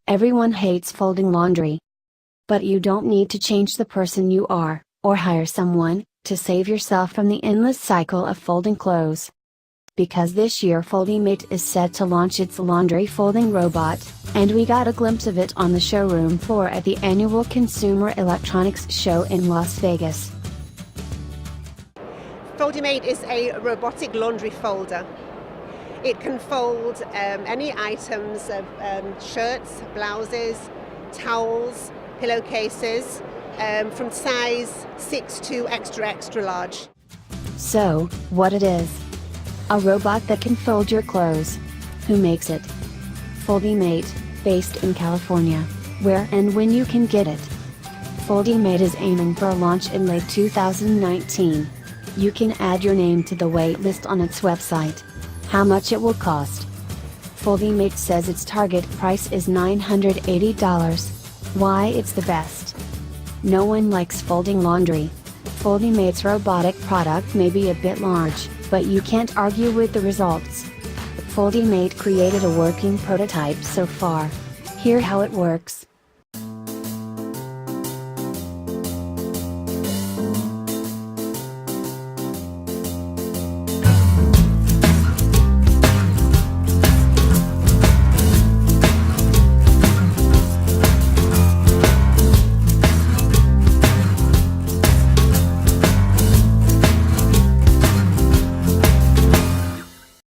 Everyone hates folding laundry. But you don't need to change the person you are, or hire someone, to save yourself from the endless cycle of folding clothes. Because this year FoldiMate is set to launch its laundry folding robot, and we got a glimpse of it on the showroom floor at the annual Consumer Electronics Show in Las Vegas. FoldiMate is a robotic laundry folder. It can fold any items of shirts, blouses, towels, pillowcases, from size 6 to extra large. So, what it is? A robot that can fold your clothes. Who makes it? FoldiMate, based in California. Where and when you can get it? FoldiMate is aiming for a launch in late 2019. You can add your name to the wait list on its website. How much it will cost? FoldiMate says its target price is $980. Why it's the best? No one likes folding laundry. FoldiMate's robotic product may be a bit large, but you can't argue with the results. FoldiMate created a working prototype so far. Hear how it works.